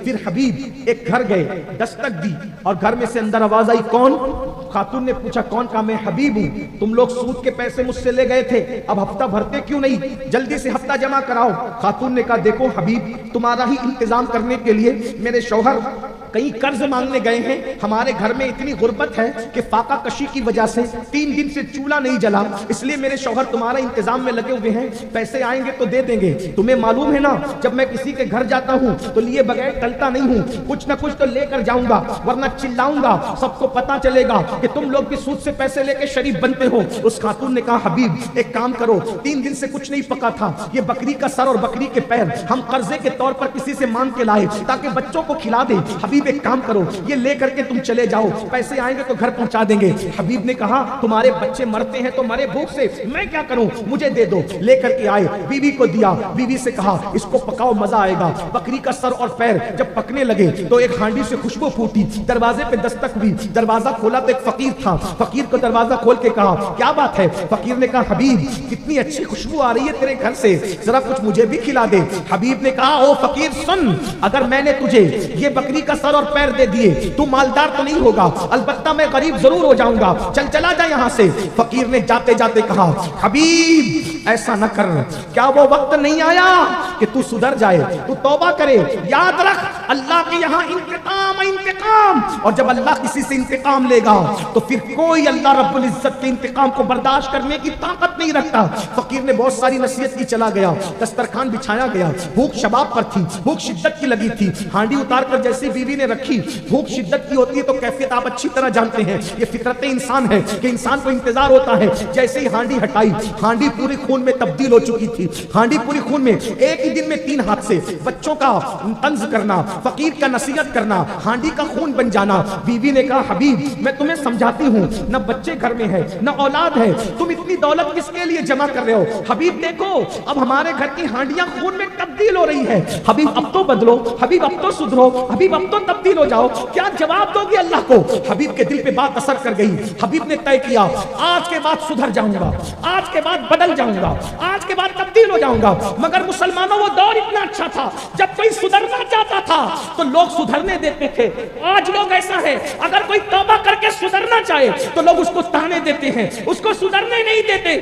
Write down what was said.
پھر حبیب ایک گھر گئے، دستک دی اور گھر میں سے اندر آواز آئی، کون؟ خاتون نے پوچھا کون؟ کہا میں حبیب ہوں، تم لوگ سود کے پیسے مجھ سے لے گئے تھے، اب ہفتہ بھرتے کیوں نہیں؟ جلدی سے ہفتہ جمع کراؤ۔ خاتون نے کہا دیکھو حبیب، تمہارا ہی انتظام کرنے کے لیے میرے شوہر کئی قرض مانگنے گئے ہیں، ہمارے گھر میں اتنی غربت ہے کہ فاقہ کشی کی وجہ سے 3 دن سے چولہا نہیں جلا، اس لیے میرے شوہر تمہارا انتظام میں لگے ہوئے ہیں، پیسے آئیں گے تو دے دیں گے۔ تمہیں معلوم ہے نا جب میں کسی کے گھر جاتا ہوں تو لیے بغیر ٹلتا نہیں ہوں، کچھ نہ کچھ تو لے کر جاؤں گا ورنہ چلاؤں گا، سب کو پتا چلے گا کہ تم لوگ بھی سود سے پیسے لے کے شریف بنتے ہو۔ اس خاتون نے کہا حبیب ایک کام کرو، 3 دن سے کچھ نہیں پکا تھا، یہ بکری کا سر اور بکری کے پیر ہم قرضے کے طور پر کسی سے مانگ کے لائے تاکہ بچوں کو کھلا دیں۔ حبیب ایک کام کرو، یہ لے کر کے تم چلے جاؤ، پیسے آئیں گے تو گھر پہنچا دیں گے۔ حبیب نے کہا تمہارے بچے مرتے ہیں تو مرے بھوک سے، میں کیا کروں، مجھے دے دو۔ لے کر کے آئے، بیوی کو دیا، بیوی سے کہا اس کو پکاؤ مزہ آئے گا۔ بکری کا سر اور پیر جب پکنے لگے تو ایک ہانڈی سے خوشبو پھوٹی، دروازے پہ دستک ہوئی، دروازہ کھولا تو ایک فقیر تھا، فقیر کو دروازہ کھول کے کہا کیا بات ہے؟ فقیر نے کہا حبیب کتنی اچھی خوشبو آ رہی ہے تیرے گھر سے، ذرا کچھ مجھے بھی کھلا دے۔ حبیب نے کہا او فقیر سن، اگر میں نے تجھے یہ بکری کا سر اور پیر دے دیے تو مالدار تو نہیں ہوگا، البتہ میں غریب ضرور ہو جاؤں گا، چل چلا جا یہاں سے۔ فقیر نے جاتے جاتے کہا حبیب ایسا نہ کر، کیا وہ وقت نہیں آیا کہ تو سدھر جائے، تو توبہ کرے؟ یاد رکھ اللہ کے یہاں انتقام انتقام، اور جب اللہ کسی سے انتقام لے گا تو پھر کوئی اللہ رب العزت کے انتقام کو برداشت کرنے کی طاقت نہیں رکھتا۔ فقیر نے بہت ساری نصیحت کی، چلا گیا، دسترخوان بچھایا گیا، بھوک شباب پر تھی، بھوک شدت کی لگی تھی، ہانڈی اتار کر جیسے بیوی نے رکھی، بھوک شدت کی ہوتی ہے تو کیفیت آپ اچھی طرح جانتے ہیں، یہ فطرت انسان ہے کہ انسان کو انتظار ہوتا ہے، جیسے ہی ہانڈی ہٹائی، ہانڈی پوری خون میں تبدیل ہو چکی تھی، ہانڈی پوری خون میں، ایک ہی دن میں 3 ہاتھ سے بچوں کا طنز کرنا، فقیر کا نصیحت کرنا، ہانڈی کا خون بن جانا۔ بیوی نے کہا حبیب میں تمہیں سمجھاتی ہوں، نہ بچے گھر میں ہے نہ اولاد ہے، تم اتنی دولت کس کے لیے جمع کر رہے ہو؟ حبیب دیکھو اب ہمارے گھر کی ہانڈیاں خون میں تبدیل ہو رہی ہے، حبیب اب تو بدلو، حبیب اب تو سدھرو، حبیب اب تو تبدیل ہو جاؤ، کیا جواب دو گی اللہ کو؟ حبیب کے دل پہ بات اثر کر گئی، حبیب نے طے کیا آج کے بعد سدھر جاؤں گا، آج کے بعد بدل جاؤں گا، آج کے بعد تبدیل ہو جاؤں گا۔ مگر مسلمانوں وہ دور اتنا اچھا تھا جب کوئی سدھرنا چاہتا تھا تو لوگ سدھرنے دیتے تھے، آج لوگ ایسا ہے اگر کوئی توبہ کر کے سدھرنا چاہے تو لوگ اس کو تانے دیتے ہیں، اس کو سدھرنے نہیں دیتے۔